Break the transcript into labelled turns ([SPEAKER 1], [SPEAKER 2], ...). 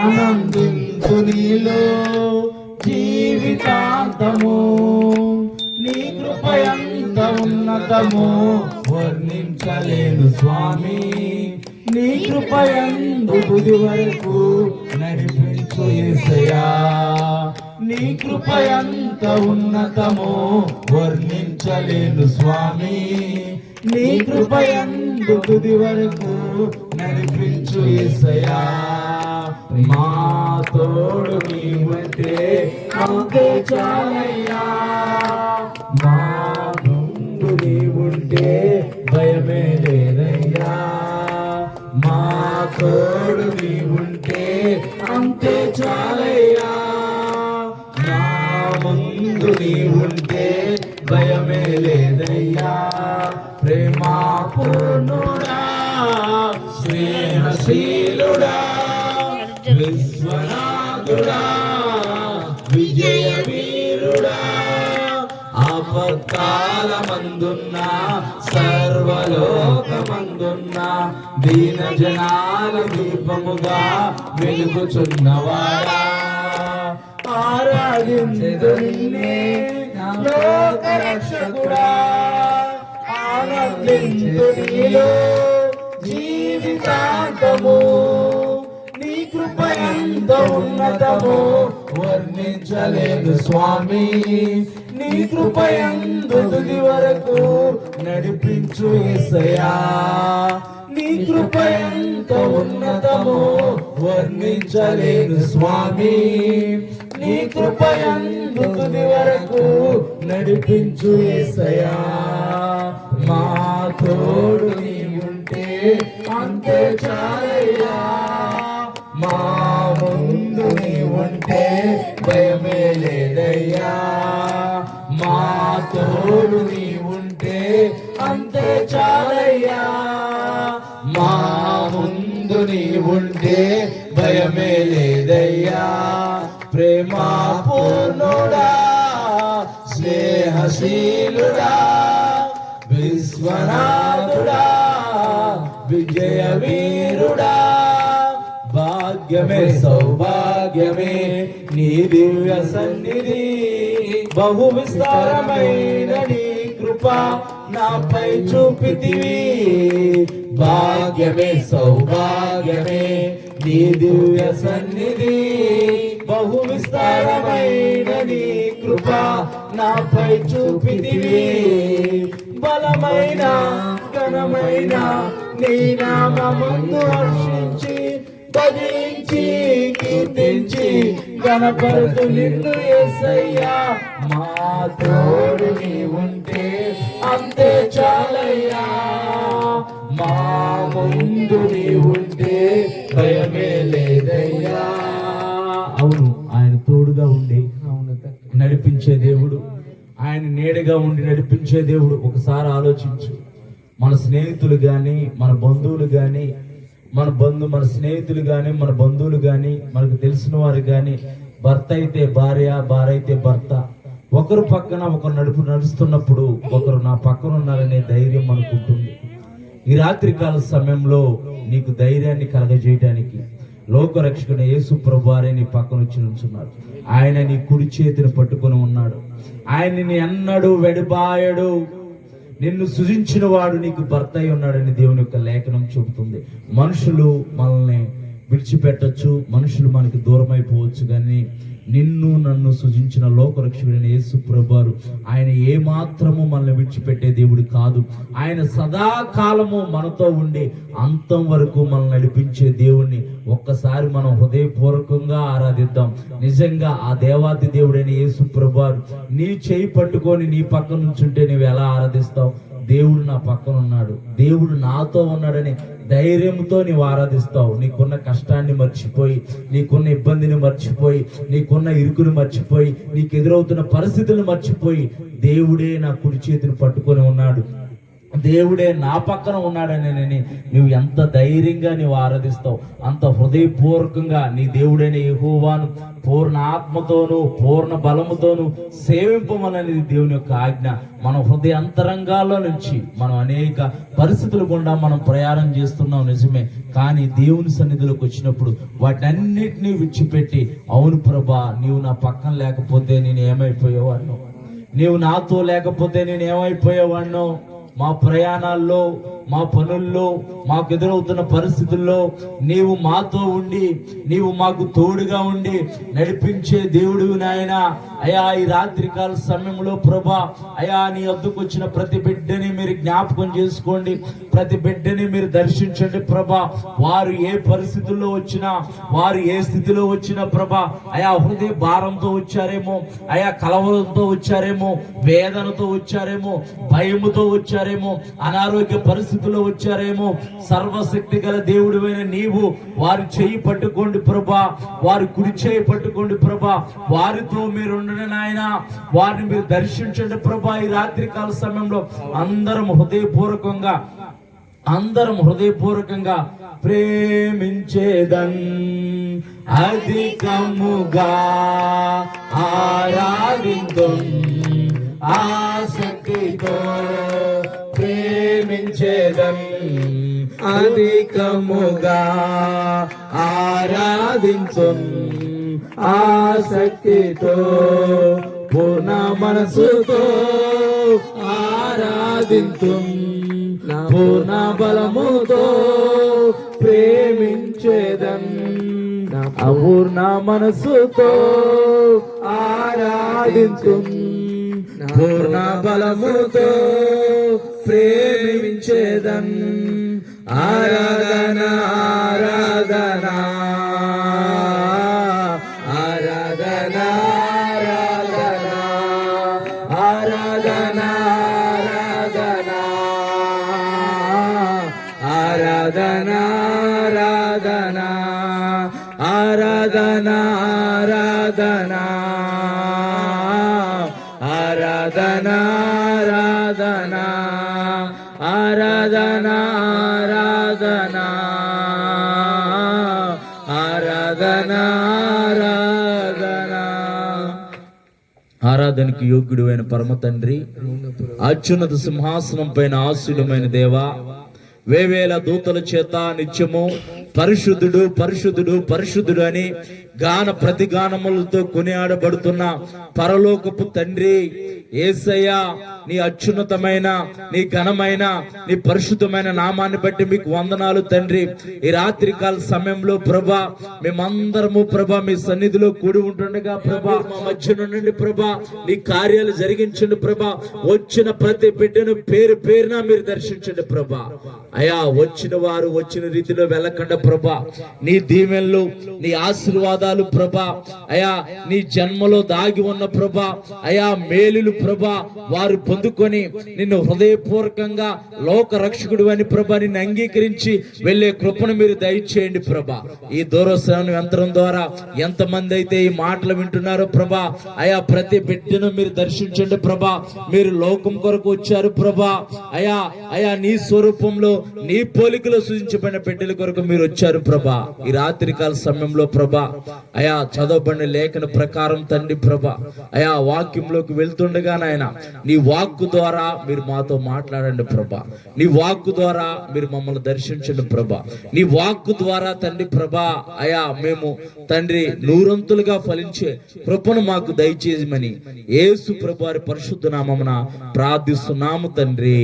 [SPEAKER 1] ఆనందించు నీలో జీవితాంతము, నీ కృపయంత ఉన్నతము వర్ణించలేను స్వామి. నీ కృపయందు తుది వరకు నడిపించు యేసయ్యా. నీ కృపయంత ఉన్నతము వర్ణించలేను స్వామి. నీ కృపయందు తుది వరకు నడిపించు యేసయ్యా. మా తోడు నీవంటే అంతే చాలయ్యా. మా ముందు నీవుంటే భయమే లేదయ్యా. మా తోడు నీవుంటే అంతే చాలయ్యా. నా ముందు నీవుంటే భయమే లేదయ్యా. ప్రేమ పూర్ణుడా, స్నేహశీలుడా, విశ్వనాథుడా, విజయ వీరుడా, ఆపత్కాలమందున్న సర్వలోకమందున్న దీన జనాల దీపముగా వెలుగుచున్నవాడా, ఆరాధించెదను నిన్నే లోక రక్షకుడా. ఆనందించు నీలో జీవితాంతము, నీ కృపయంత ఉన్నతము వర్ణించలేదు స్వామి. నీ కృపయందు తుది వరకు నడిపించు యేసయ్యా. నీ కృపయంత ఉన్నతము వర్ణించలేదు స్వామి. నీ కృపయందు తుది వరకు నడిపించు యేసయ్యా. మా తోడు నీవుంటే అంతే చాలయ్యా. మా ముందు నీవుంటే భయమే లేదయ్యా. మా తోడు నీవుంటే అంతే చాలయ్యా. మా ముందు నీవుంటే భయమే లేదయ్యా. ప్రేమ పూర్ణుడా, స్నేహశీలుడా, విశ్వనాథుడా, విజయ వీరుడా, భాగ్యమే సౌభాగ్యమే నీ దివ్య సన్నిధి. బహు విస్తారమైన నీ కృప నాపై చూపితివి. భాగ్యమే సౌభాగ్యమే నీ దివ్య సన్నిధి. బహు విస్తారమైన నీ కృప నాపై చూపితివి. బలమైన ఘనమైన నీ నామమును హర్షించి భజించి కీర్తించి గణపరుతు నిన్ను యేసయ్యా. మా తోడు నీవుంటే అంతే చాలయ్యా. మా ముందు నీవుంటే భయమే లేదయ్యా. అవును, ఆయన తోడుగా ఉండి నడిపించే దేవుడు, ఆయన నీడగా ఉండి నడిపించే దేవుడు. ఒకసారి ఆలోచించు. మన స్నేహితులు కానీ, మన బంధువులు కానీ, మన స్నేహితులు కానీ, మన బంధువులు కానీ, మనకు తెలిసిన వారు కానీ, భర్త అయితే భార్య, భార్య అయితే భర్త, ఒకరు పక్కన ఒకరు నడుస్తున్నప్పుడు ఒకరు నా పక్కన ఉన్నారనే ధైర్యం మనకు ఉంటుంది. ఈ రాత్రికాల సమయంలో నీకు ధైర్యాన్ని కలగజేయడానికి లోకరక్షకుడు యేసు ప్రభువారే నీ పక్కన వచ్చి నుంచున్నాడు. ఆయన నీ కుడి చేతిని పట్టుకొని ఉన్నాడు. ఆయన నీ అన్నడు వెడిబాయడు. నిన్ను సృజించిన వాడు నీకు భర్త అయి ఉన్నాడని దేవుని యొక్క లేఖనం చెబుతుంది. మనుషులు మనల్ని విడిచిపెట్టచ్చు, మనుషులు మనకి దూరం అయిపోవచ్చు, కానీ నిన్ను నన్ను సృజించిన లోకరక్షకుడైన యేసు ప్రభువారు ఆయన ఏ మాత్రము మనల్ని విడిచిపెట్టే దేవుడు కాదు. ఆయన సదాకాలము మనతో ఉండి అంతం వరకు మనల్ని నడిపించే దేవుణ్ణి ఒక్కసారి మనం హృదయపూర్వకంగా ఆరాధిద్దాం. నిజంగా ఆ దేవాది దేవుడైన యేసు ప్రభువారు నీ చేయి పట్టుకొని నీ పక్కన నుంచుంటే నువ్వు ఎలా ఆరాధిస్తావు? దేవుడు నా పక్కన ఉన్నాడు, దేవుడు నాతో ఉన్నాడని ధైర్యంతో నీవు ఆరాధిస్తావు. నీకున్న కష్టాన్ని మర్చిపోయి, నీకున్న ఇబ్బందిని మర్చిపోయి, నీకున్న ఇరుకుని మర్చిపోయి, నీకు ఎదురవుతున్న పరిస్థితులను మర్చిపోయి దేవుడే నా కుడి చేతిని పట్టుకొని ఉన్నాడు, దేవుడే నా పక్కన ఉన్నాడని నువ్వు ఎంత ధైర్యంగా నువ్వు ఆరాధిస్తావు, అంత హృదయపూర్వకంగా నీ దేవుడైన యెహోవాను పూర్ణ ఆత్మతోను పూర్ణ బలముతోను సేవింపమనేది దేవుని యొక్క ఆజ్ఞ. మన హృదయ అంతరంగాల్లో నుంచి మనం అనేక పరిస్థితులు గుండా మనం ప్రయాణం చేస్తున్నాం నిజమే, కానీ దేవుని సన్నిధిలోకి వచ్చినప్పుడు వాటన్నిటినీ విడిచిపెట్టి, అవును ప్రభా నీవు నా పక్కన లేకపోతే నేను ఏమైపోయేవాడిను, నీవు నాతో లేకపోతే నేను ఏమైపోయేవాడిను, మా ప్రయాణాల్లో మా పనుల్లో మాకు ఎదురవుతున్న పరిస్థితుల్లో నీవు మాతో ఉండి నీవు మాకు తోడుగా ఉండి నడిపించే దేవుడివి నాయన. అయా ఈ రాత్రికాల సమయంలో ప్రభా అయా నీ వద్దకు వచ్చిన ప్రతి బిడ్డని మీరు జ్ఞాపకం చేసుకోండి, ప్రతి బిడ్డని మీరు దర్శించండి ప్రభా. వారు ఏ పరిస్థితుల్లో వచ్చినా, వారు ఏ స్థితిలో వచ్చినా ప్రభా అయా హృదయ భారంతో వచ్చారేమో, అయా కలవరంతో వచ్చారేమో, వేదనతో వచ్చారేమో, భయముతో వచ్చారేమో, అనారోగ్య పరిస్థితుల్లో వచ్చారేమో, సర్వశక్తి గల దేవుడివైన నీవు వారి చేయి పట్టుకోండి ప్రభా, వారి కుడి చేయి పట్టుకోండి ప్రభా, వారితో మీరు ఉండండి నాయన, వారిని మీరు దర్శించండి ప్రభా. ఈ రాత్రి కాల సమయంలో అందరం హృదయపూర్వకంగా ప్రేమించేదన్ అధికముగా ఆరాధింతున్ ఆసక్తితో ప్రేమించేదన్ అధికముగా ఆరాధించున్ ఆసక్తితో పూర్ణ మనసుతో ఆరాధించున్ పూర్ణ బలముతో ప్రేమించేదన్ అపూర్ణ మనసుతో ఆరాధించున్ పూర్ణ బలముతో ప్రేమించేదన్. ఆరాధన ఆరాధన ఆరాధన ఆరాధన ఆరాధన ఆరాధన ఆరాధన ఆరాధన ఆరాధన ఆరాధన ఆరాధన ఆరాధన. ఆరాధనకి యోగ్యుడైన పరమ తండ్రి, అత్యున్నత సింహాసనం పైన ఆశీనుడైన దేవా, వేవేల దూతల చేత నిత్యము పరిశుద్ధుడు పరిశుద్ధుడు పరిశుద్ధుడు అని గాన ప్రతిగానములతో కొనియాడబడుతున్న పరలోకపు తండ్రి యేసయ్య, నీ అత్యున్నతమైన నీ ఘనమైన నీ పరిశుద్ధమైన నామాన్ని బట్టి మీకు వందనాలు తండ్రి. ఈ రాత్రికాల సమయంలో ప్రభా మేమందరము ప్రభా మీ సన్నిధిలో కూడి ఉంటుండగా ప్రభా మా మధ్య నుండి ప్రభా నీ కార్యాలు జరిగించండి ప్రభా. వచ్చిన ప్రతి బిడ్డను పేరు పేరున మీరు దర్శించండి ప్రభా. అయా వచ్చిన వారు వచ్చిన రీతిలో వెళ్ళకుండా ప్రభా నీ దీవెనలు నీ ఆశీర్వాదాలు ప్రభా అయా నీ జన్మలో దాగి ఉన్న ప్రభా అయా మేలులు ప్రభా వారు పొందుకొని నిన్ను హృదయపూర్వకంగా లోక రక్షకుడు అని ప్రభా నిన్ను అంగీకరించి వెళ్లే కృపను మీరు దయచేయండి ప్రభా. ఈ దూరశ్రవణ యంత్రం ద్వారా ఎంతమంది అయితే ఈ మాటలు వింటున్నారో ప్రభా అయా ప్రతి బిడ్డను మీరు దర్శించండి ప్రభా. మీరు లోకం కొరకు వచ్చారు ప్రభా అయా అయా నీ స్వరూపంలో నీ పోలికలో సూచించబడిన బిడ్డల కొరకు మీరు వచ్చారు ప్రభా. ఈ రాత్రికాల సమయంలో ప్రభా అయా చదవబడిన లేఖన ప్రకారం తండ్రి ప్రభా అయా వాక్యంలోకి వెళ్తుండగా నాయన నీ వాక్కు ద్వారా మీరు మాతో మాట్లాడండి ప్రభా. నీ వాక్కు ద్వారా మీరు మమ్మల్ని దర్శించండి ప్రభా. నీ వాక్కు ద్వారా తండ్రి ప్రభా అయా మేము తండ్రి నూరంతులుగా ఫలించే కృపను మాకు దయచేయమని యేసు ప్రభు వారి పరిశుద్ధ నామమున ప్రార్థిస్తున్నాము తండ్రి.